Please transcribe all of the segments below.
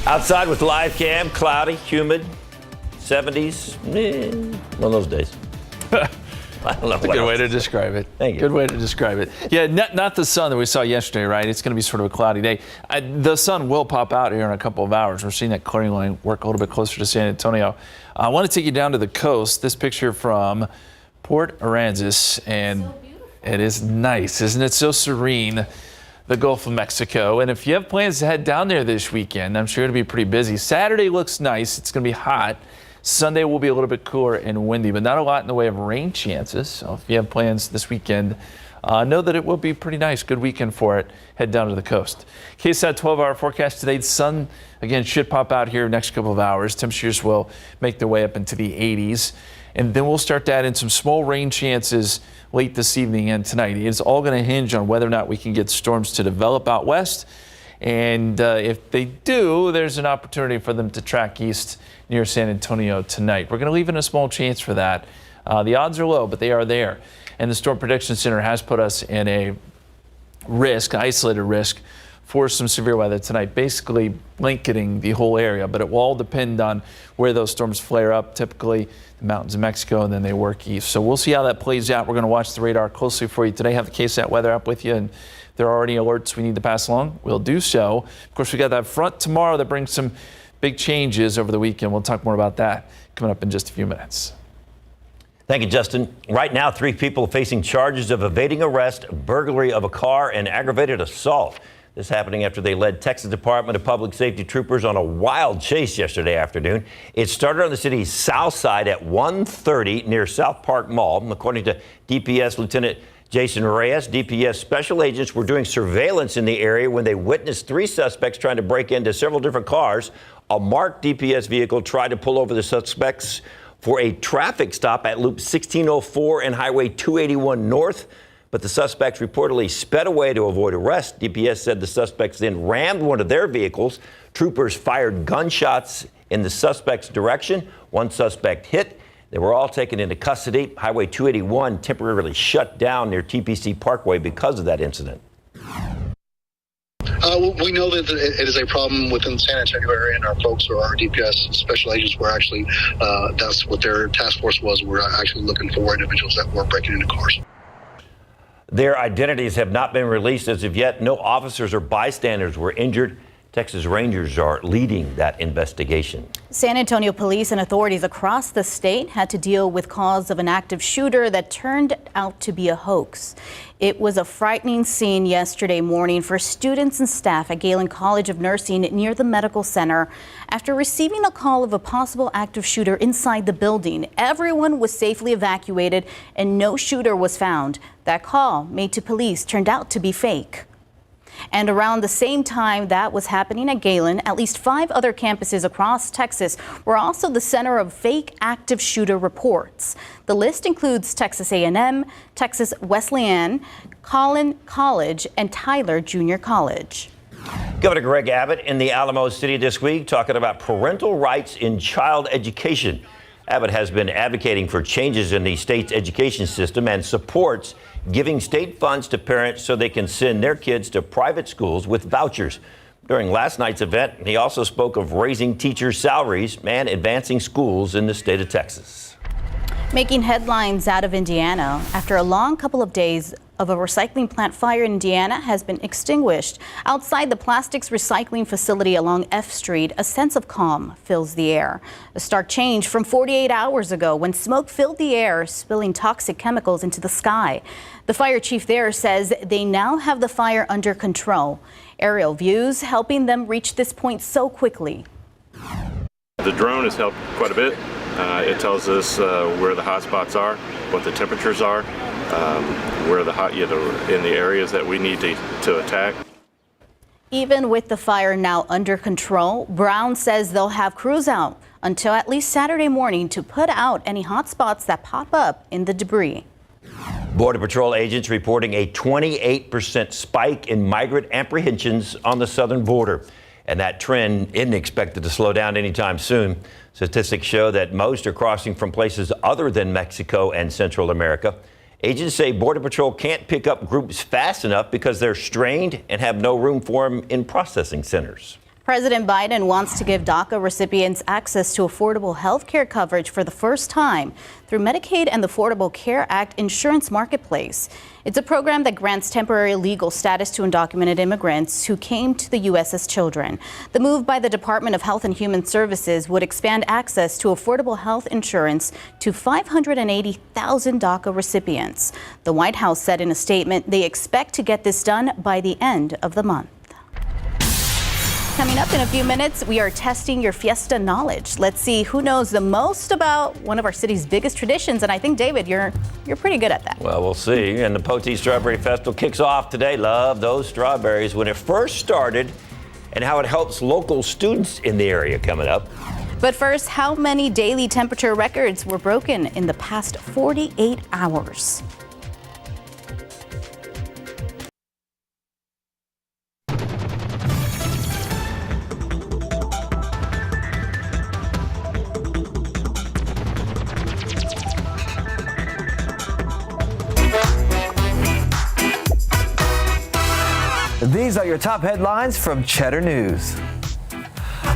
Outside with live cam, cloudy, humid, 70s, one of those days. I don't know. That's a good way to describe it. Thank you. Good way to describe it. Yeah, not the sun that we saw yesterday, right? It's going to be sort of a cloudy day. The sun will pop out here in a couple of hours. We're seeing that clearing line work a little bit closer to San Antonio. I want to take you down to the coast. This picture from Port Aransas, and so it is nice, isn't it? So serene, the Gulf of Mexico. And if you have plans to head down there this weekend, I'm sure it'll be pretty busy. Saturday looks nice. It's going to be hot. Sunday will be a little bit cooler and windy, but not a lot in the way of rain chances. So if you have plans this weekend, know that it will be pretty nice. Good weekend for it. Head down to the coast. KSAT 12-hour forecast today. The sun, again, should pop out here next couple of hours. Temperatures will make their way up into the 80s. And then we'll start to add in some small rain chances late this evening and tonight. It's all going to hinge on whether or not we can get storms to develop out west. And if they do, there's an opportunity for them to track east near San Antonio tonight. We're going to leave in a small chance for that. The odds are low, but they are there. And the Storm Prediction Center has put us in a isolated risk for some severe weather tonight, basically blanketing the whole area. But it will all depend on where those storms flare up, typically the mountains of Mexico, and then they work east. So we'll see how that plays out. We're going to watch the radar closely for you today. Have the KSAT weather up with you, and if there are any alerts we need to pass along, we'll do so. Of course, we got that front tomorrow that brings some big changes over the weekend. We'll talk more about that coming up in just a few minutes. Thank you, Justin. Right now, 3 people facing charges of evading arrest, burglary of a car, and aggravated assault. This happening after they led Texas Department of Public Safety troopers on a wild chase yesterday afternoon. It started on the city's south side at 1:30 near South Park Mall. According to DPS Lieutenant Jason Reyes, DPS special agents were doing surveillance in the area when they witnessed 3 suspects trying to break into several different cars. A marked DPS vehicle tried to pull over the suspects for a traffic stop at Loop 1604 and Highway 281 North. But the suspects reportedly sped away to avoid arrest. DPS said the suspects then rammed one of their vehicles. Troopers fired gunshots in the suspect's direction. One suspect hit. They were all taken into custody. Highway 281 temporarily shut down near TPC Parkway because of that incident. We know that it is a problem within the San Antonio area, and our folks or our DPS special agents were actually, that's what their task force was. We're actually looking for individuals that were breaking into cars. Their identities have not been released as of yet. No officers or bystanders were injured. Texas Rangers are leading that investigation. San Antonio police and authorities across the state had to deal with calls of an active shooter that turned out to be a hoax. It was a frightening scene yesterday morning for students and staff at Galen College of Nursing near the medical center. After receiving a call of a possible active shooter inside the building, everyone was safely evacuated and no shooter was found. That call made to police turned out to be fake. And around the same time that was happening at Galen, at least 5 other campuses across Texas were also the center of fake active shooter reports. The list includes Texas A&M, Texas Wesleyan, Collin College, and Tyler Junior College. Governor Greg Abbott in the Alamo City this week talking about parental rights in child education. Abbott has been advocating for changes in the state's education system and supports giving state funds to parents so they can send their kids to private schools with vouchers. During last night's event, he also spoke of raising teachers' salaries and advancing schools in the state of Texas. Making headlines out of Indiana after a long couple of days of a recycling plant fire in Indiana has been extinguished. Outside the plastics recycling facility along F Street, a sense of calm fills the air. A stark change from 48 hours ago when smoke filled the air, spilling toxic chemicals into the sky. The fire chief there says they now have the fire under control. Aerial views helping them reach this point so quickly. The drone has helped quite a bit. It tells us where the hot spots are, what the temperatures are, where the hot, in the areas that we need to attack. Even with the fire now under control, Brown says they'll have crews out until at least Saturday morning to put out any hot spots that pop up in the debris. Border Patrol agents reporting a 28% spike in migrant apprehensions on the southern border. And that trend isn't expected to slow down anytime soon. Statistics show that most are crossing from places other than Mexico and Central America. Agents say Border Patrol can't pick up groups fast enough because they're strained and have no room for them in processing centers. President Biden wants to give DACA recipients access to affordable health care coverage for the first time through Medicaid and the Affordable Care Act insurance marketplace. It's a program that grants temporary legal status to undocumented immigrants who came to the U.S. as children. The move by the Department of Health and Human Services would expand access to affordable health insurance to 580,000 DACA recipients. The White House said in a statement they expect to get this done by the end of the month. Coming up in a few minutes, we are testing your Fiesta knowledge. Let's see who knows the most about one of our city's biggest traditions. And I think, David, you're pretty good at that. Well, we'll see. And the Poteet Strawberry Festival kicks off today. Love those strawberries. When it first started and how it helps local students in the area coming up. But first, how many daily temperature records were broken in the past 48 hours? These are your top headlines from Cheddar News.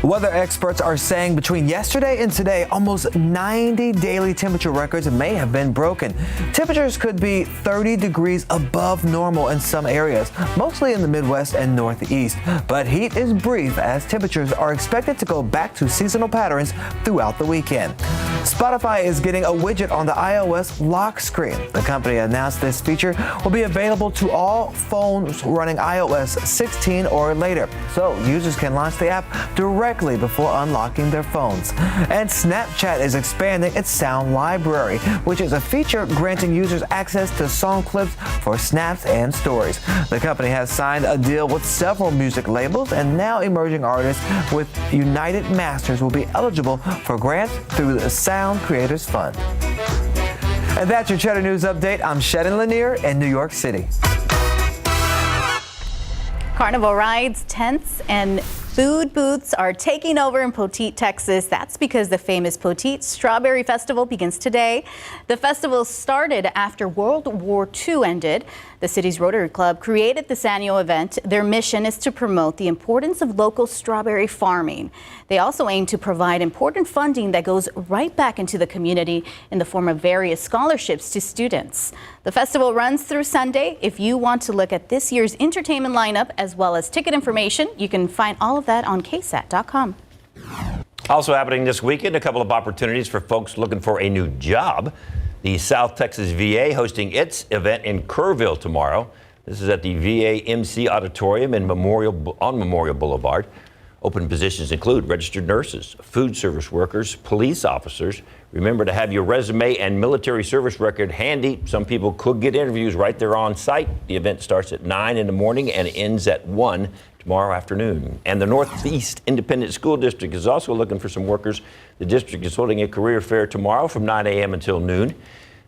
Weather experts are saying between yesterday and today, almost 90 daily temperature records may have been broken. Temperatures could be 30 degrees above normal in some areas, mostly in the Midwest and Northeast. But heat is brief as temperatures are expected to go back to seasonal patterns throughout the weekend. Spotify is getting a widget on the iOS lock screen. The company announced this feature will be available to all phones running iOS 16 or later, so users can launch the app directly before unlocking their phones. And Snapchat is expanding its sound library, which is a feature granting users access to song clips for snaps and stories. The company has signed a deal with several music labels, and now emerging artists with United Masters will be eligible for grants through the Sound Creators Fund. And that's your Cheddar News Update. I'm Shannon Lanier in New York City. Carnival rides, tents, and food booths are taking over in Poteet, Texas. That's because the famous Poteet Strawberry Festival begins today. The festival started after World War II ended. The city's Rotary Club created this annual event. Their mission is to promote the importance of local strawberry farming. They also aim to provide important funding that goes right back into the community in the form of various scholarships to students. The festival runs through Sunday. If you want to look at this year's entertainment lineup as well as ticket information, you can find all of that on KSAT12. Also happening this weekend, a couple of opportunities for folks looking for a new job. The South Texas VA hosting its event in Kerrville tomorrow. This is at the VA MC Auditorium on Memorial Boulevard. Open positions include registered nurses, food service workers, police officers. Remember to have your resume and military service record handy. Some people could get interviews right there on site. The event starts at 9 in the morning and ends at 1 tomorrow afternoon. And the Northeast Independent School District is also looking for some workers. The district is holding a career fair tomorrow from 9 a.m. until noon.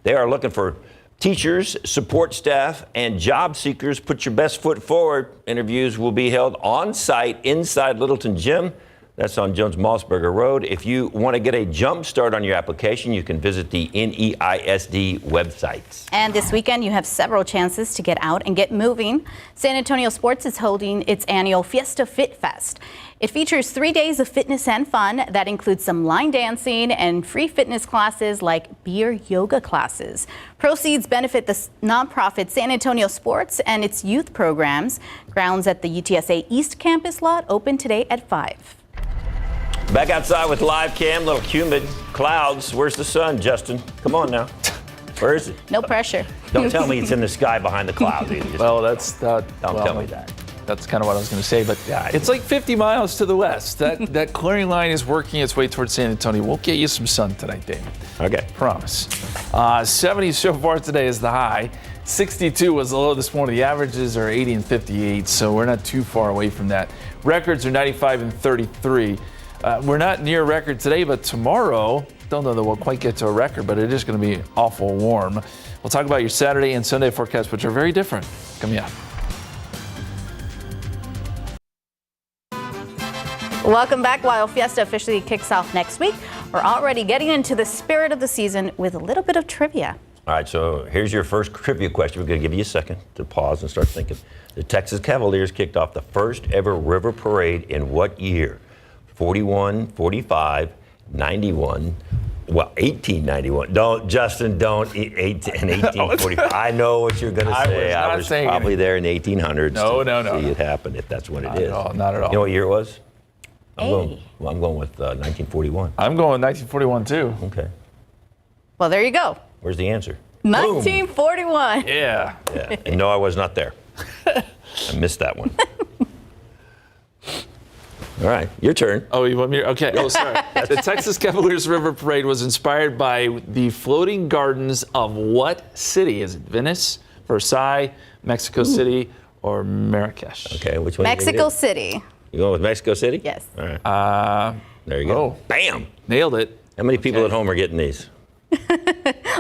They are looking for teachers, support staff, and job seekers. Put your best foot forward. Interviews will be held on site inside Littleton Gym. That's on Jones-Mossberger Road. If you want to get a jump start on your application, you can visit the NEISD websites. And this weekend, you have several chances to get out and get moving. San Antonio Sports is holding its annual Fiesta Fit Fest. It features 3 days of fitness and fun that includes some line dancing and free fitness classes like beer yoga classes. Proceeds benefit the nonprofit San Antonio Sports and its youth programs. Grounds at the UTSA East Campus lot open today at 5. Back outside with live cam, little humid clouds. Where's the sun, Justin? Come on now. Where is it? No pressure. Don't tell me it's in the sky behind the clouds. Well, don't tell me that. That's kind of what I was going to say, but Yeah, it's like 50 miles to the west. That clearing line is working its way towards San Antonio. We'll get you some sun tonight, Dave. Okay. Promise. 70 so far today is the high. 62 was the low this morning. The averages are 80 and 58, so we're not too far away from that. Records are 95 and 33. We're not near record today, but tomorrow, don't know that we'll quite get to a record, but it is going to be awful warm. We'll talk about your Saturday and Sunday forecasts, which are very different. Coming up. Welcome back. While Fiesta officially kicks off next week, we're already getting into the spirit of the season with a little bit of trivia. All right, so here's your first trivia question. We're going to give you a second to pause and start thinking. The Texas Cavaliers kicked off the first ever river parade in what year? 41, 45, 91, well, 1891. Don't, Justin, don't, 1845. I know what you're going to say. I was probably there in the 1800s to see it happen, if that's what it is. Not at all. You know what year it was? I'm Hey. going with 1941. I'm going 1941 too. Okay. Well, there you go. Where's the answer? 1941. Yeah. Yeah. And no, I was not there. I missed that one. All right, your turn. Oh, you want me? Okay. Oh, sorry. The Texas Cavaliers River Parade was inspired by the floating gardens of what city? Is it Venice, Versailles, Mexico City, or Marrakesh? Okay, which one? Mexico City. You going with Mexico City? Yes. All right. There you go. oh. Bam. Nailed it. How many people at home are getting these?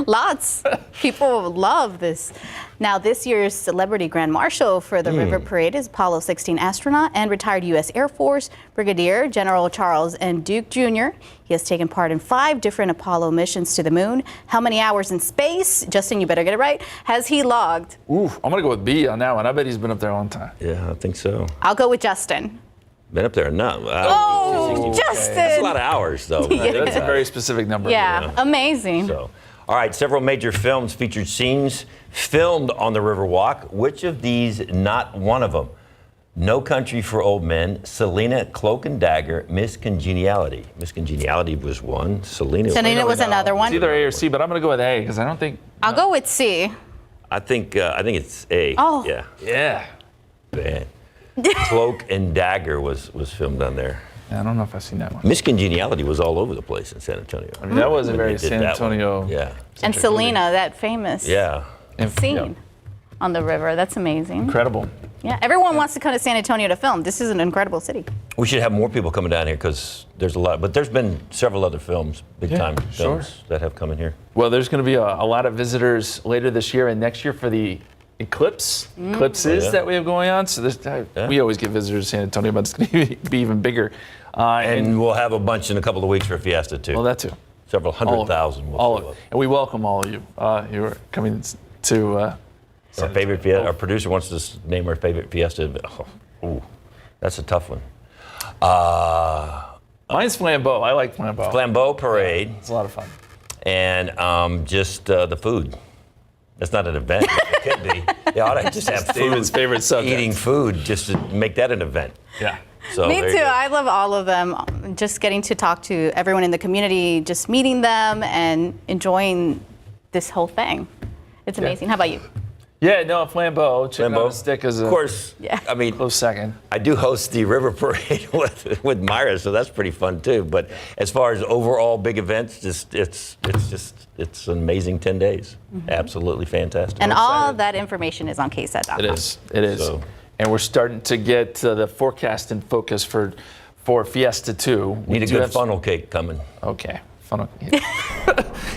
Lots. People love this. Now, this year's celebrity grand marshal for the River Parade is Apollo 16 astronaut and retired U.S. Air Force Brigadier General Charles N. Duke Jr. He has taken part in 5 different Apollo missions to the moon. How many hours in space, Justin, you better get it right, has he logged? Ooh, I'm going to go with B on that one. I bet he's been up there a long time. Yeah, I think so. I'll go with Justin. Been up there enough. Oh, Justin. That's a lot of hours, though. That's a very specific number. Yeah, amazing. So, all right, several major films featured scenes filmed on the Riverwalk. Which of these not one of them? No Country for Old Men, Selena, Cloak and Dagger, Miss Congeniality. Miss Congeniality was one. Selena was another one. It's either A or C, but I'm going to go with A because I don't think. I'll go with C. I think it's A. Oh. Yeah. Yeah. Man. Cloak and Dagger was filmed on there. I don't know if I've seen that one. Miss Congeniality was all over the place in San Antonio. I mean, that was a When very they did San that one. Antonio. Yeah. And Selena, that famous Yeah. scene on the river. That's amazing. Incredible. Yeah, everyone wants to come to San Antonio to film. This is an incredible city. We should have more people coming down here because there's a lot. But there's been several other films, big-time films that have come in here. Well, there's going to be a lot of visitors later this year and next year for the eclipses that we have going on. So we always get visitors to San Antonio, but it's going to be even bigger. And we'll have a bunch in a couple of weeks for Fiesta, too. Well, that too. Several 100,000. All of it. And we welcome all of you who are coming to our favorite Fiesta. Our producer wants to name our favorite Fiesta. Oh, ooh, that's a tough one. Mine's Flambeau. I like Flambeau. Flambeau Parade. It's a lot of fun. And just the food. That's not an event. It could be. They ought to just have food. David's favorite subject. Eating food just to make that an event. Yeah. So Me there too. you go. I love all of them. Just getting to talk to everyone in the community, just meeting them and enjoying this whole thing. It's amazing. How about you? Yeah, no, Flambeau. Chicken Flambeau. on a stick is Of course. Yeah. I mean, close second. I do host the River Parade with Myra, so that's pretty fun too. But as far as overall big events, it's an amazing 10 days. Absolutely fantastic. And all that information is on KSAT12. It is. It is. So- And we're starting to get the forecast in focus for Fiesta 2. Need a good funnel cake coming. Okay. Funnel.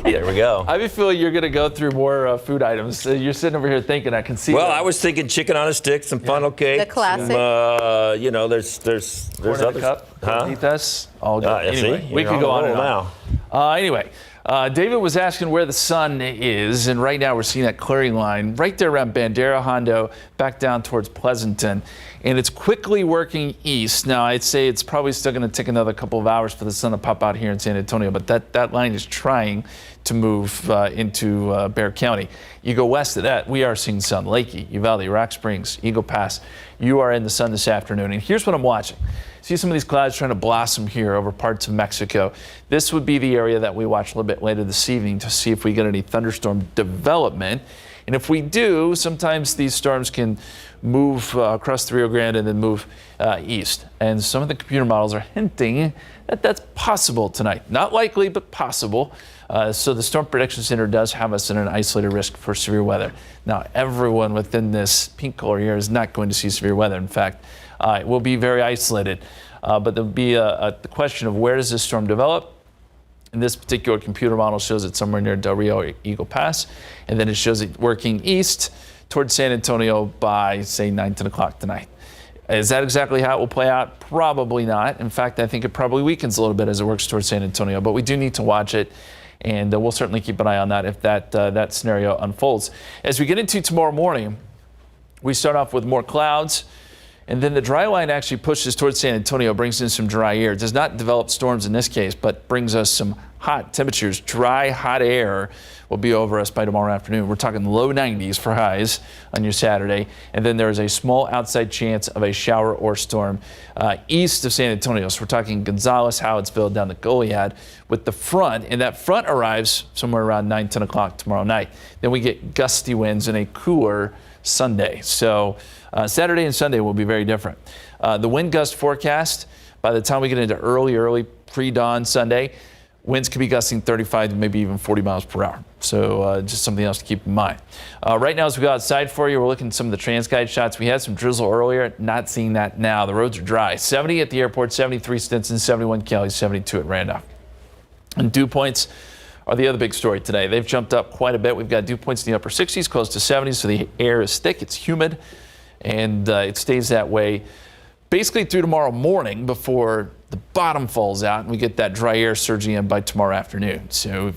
There we go. I have a feeling you're going to go through more food items. You're sitting over here thinking, I can see. Well, that. I was thinking chicken on a stick, some funnel cake. The classic. Some, there's Corn in a others. cup. Huh? Carnitas, all good. Yeah, Anyway, see? we You're could go on a and roll on. Anyway, David was asking where the sun is, and right now we're seeing that clearing line right there around Bandera, Hondo, back down towards Pleasanton. And it's quickly working east. Now, I'd say it's probably still going to take another couple of hours for the sun to pop out here in San Antonio, but that line is trying to move into Bexar County. You go west of that, we are seeing sun. Lakey, Uvalde, Rock Springs, Eagle Pass. You are in the sun this afternoon. And here's what I'm watching. See some of these clouds trying to blossom here over parts of Mexico. This would be the area that we watch a little bit later this evening to see if we get any thunderstorm development. And if we do, sometimes these storms can move across the Rio Grande and then move east. And some of the computer models are hinting that that's possible tonight. Not likely, but possible. So the Storm Prediction Center does have us in an isolated risk for severe weather. Now, everyone within this pink color here is not going to see severe weather. In fact, it will be very isolated. But there'll be the question of where does this storm develop? And this particular computer model shows it somewhere near Del Rio or Eagle Pass. And then it shows it working east towards San Antonio by, say, 9, 10 o'clock tonight. Is that exactly how it will play out? Probably not. In fact, I think it probably weakens a little bit as it works towards San Antonio. But we do need to watch it And we'll certainly keep an eye on that if that scenario unfolds. As we get into tomorrow morning, we start off with more clouds. And then the dry line actually pushes towards San Antonio, brings in some dry air. It does not develop storms in this case, but brings us some hot temperatures. Dry, hot air will be over us by tomorrow afternoon. We're talking low 90s for highs on your Saturday. And then there is a small outside chance of a shower or storm east of San Antonio. So we're talking Gonzales, Howitzville, down to Goliad with the front. And that front arrives somewhere around 9, 10 o'clock tomorrow night. Then we get gusty winds and a cooler Sunday. So Saturday and Sunday will be very different. The wind gust forecast, by the time we get into early pre-dawn Sunday, winds could be gusting 35 to maybe even 40 miles per hour. So just something else to keep in mind. Right now, as we go outside for you, we're looking at some of the TransGuide shots. We had some drizzle earlier, not seeing that now. The roads are dry. 70 at the airport, 73 Stinson, 71 Kelly, 72 at Randolph. And dew points are the other big story today. They've jumped up quite a bit. We've got dew points in the upper 60s, close to 70s, so the air is thick, it's humid, and it stays that way basically through tomorrow morning before the bottom falls out and we get that dry air surging in by tomorrow afternoon. So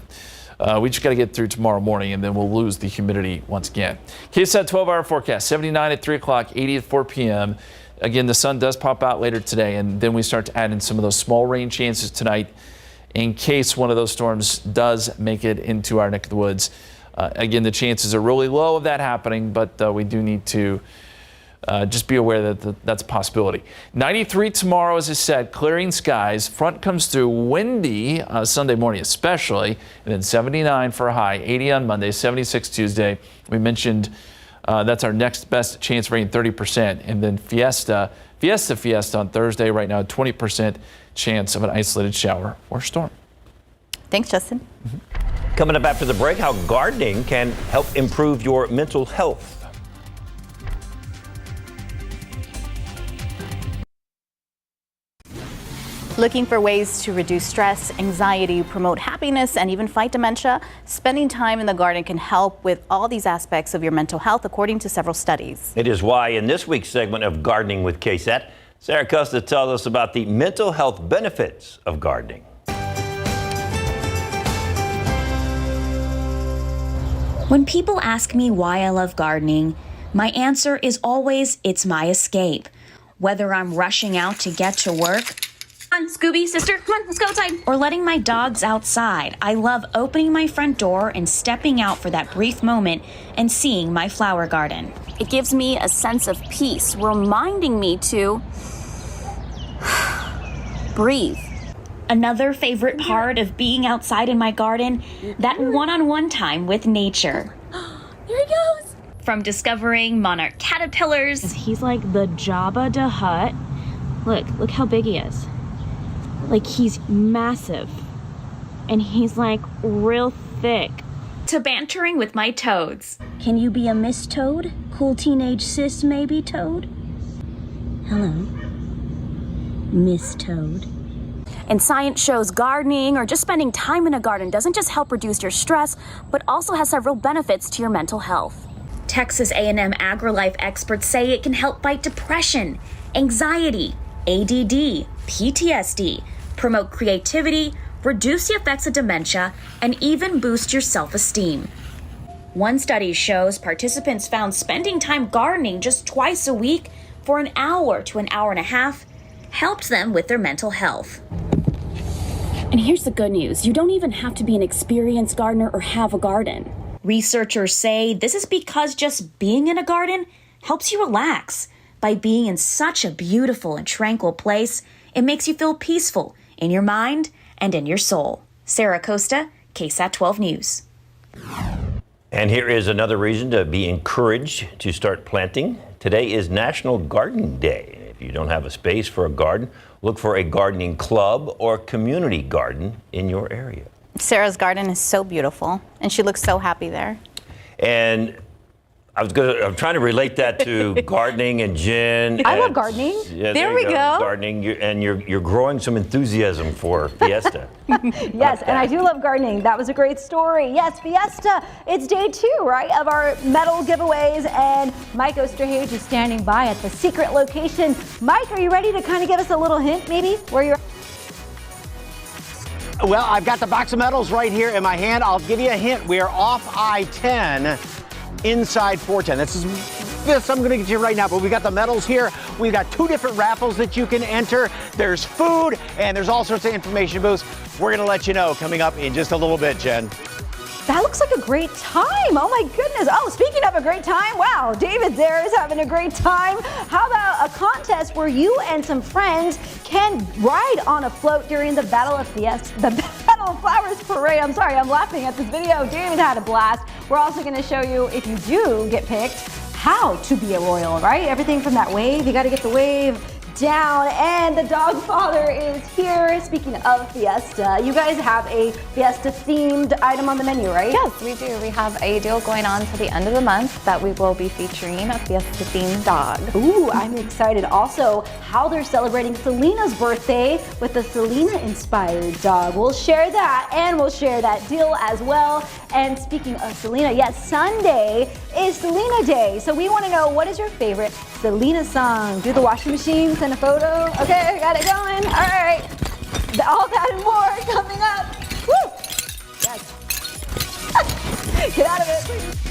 we just got to get through tomorrow morning, and then we'll lose the humidity once again. KSAT 12-hour forecast, 79 at 3 o'clock, 80 at 4 p.m. Again, the sun does pop out later today, and then we start to add in some of those small rain chances tonight in case one of those storms does make it into our neck of the woods. Again, the chances are really low of that happening, but we do need to just be aware that that's a possibility. 93 tomorrow, as I said, clearing skies. Front comes through, windy Sunday morning especially, and then 79 for a high, 80 on Monday, 76 Tuesday. We mentioned that's our next best chance of rain, 30%. And then Fiesta on Thursday, right now, 20% chance of an isolated shower or storm. Thanks, Justin. Coming up after the break, how gardening can help improve your mental health. Looking for ways to reduce stress, anxiety, promote happiness, and even fight dementia? Spending time in the garden can help with all these aspects of your mental health, according to several studies. It is why in this week's segment of Gardening with KSAT, Sarah Costa tells us about the mental health benefits of gardening. When people ask me why I love gardening, my answer is always it's my escape. Whether I'm rushing out to get to work, Come on, Scooby, sister, come on, let's go outside. or letting my dogs outside, I love opening my front door and stepping out for that brief moment and seeing my flower garden. It gives me a sense of peace, reminding me to breathe. Another favorite part of being outside in my garden, that one-on-one time with nature. Here he goes. From discovering monarch caterpillars, He's like the Jabba the Hutt. Look how big he is. Like, he's massive. And he's like real thick. to bantering with my toads. Can you be a Miss Toad? Cool teenage sis maybe Toad? Hello, Miss Toad. And science shows gardening or just spending time in a garden doesn't just help reduce your stress, but also has several benefits to your mental health. Texas A&M AgriLife experts say it can help fight depression, anxiety, ADD, PTSD, promote creativity, reduce the effects of dementia, and even boost your self-esteem. One study shows participants found spending time gardening just twice a week for an hour to an hour and a half helped them with their mental health. And here's the good news. You don't even have to be an experienced gardener or have a garden. Researchers say this is because just being in a garden helps you relax. By being in such a beautiful and tranquil place, it makes you feel peaceful in your mind and in your soul. Sarah Costa, KSAT 12 News. And here is another reason to be encouraged to start planting. Today is National Garden Day. If you don't have a space for a garden, look for a gardening club or community garden in your area. Sarah's garden is so beautiful, and she looks so happy there. And I'm trying to relate that to gardening and gin. I love gardening. Yeah, there we go. Gardening, you're growing some enthusiasm for Fiesta. Yes, and I do love gardening. That was a great story. Yes, Fiesta. It's day 2, right, of our medal giveaways, and Mike Osterhage is standing by at the secret location. Mike, are you ready to kind of give us a little hint, maybe, where you're? Well, I've got the box of medals right here in my hand. I'll give you a hint. We are off I-10 inside 410. This I'm going to get you right now, but we got the medals here. We've got 2 different raffles that you can enter. There's food and there's all sorts of information booths. We're going to let you know coming up in just a little bit, Jen. That looks like a great time. Oh my goodness. Oh, speaking of a great time, wow, David there is having a great time. How about a contest where you and some friends can ride on a float during the Battle of Fiesta, the Battle of Flowers Parade. I'm sorry, I'm laughing at this video. David had a blast. We're also going to show you, if you do get picked, how to be a royal, right? Everything from that wave, you got to get the wave down, and the dog father is here. Speaking of Fiesta, you guys have a Fiesta themed item on the menu, right? Yes, we do. We have a deal going on to the end of the month that we will be featuring a Fiesta themed dog. Ooh, I'm excited. Also, how they're celebrating Selena's birthday with a Selena inspired dog. We'll share that, and we'll share that deal as well. And speaking of Selena, yes, Sunday is Selena Day. So we want to know, what is your favorite Selena song? Do the washing machine, send a photo. Okay, got it going. All right. All that and more coming up. Woo! Yes. Get out of it, please.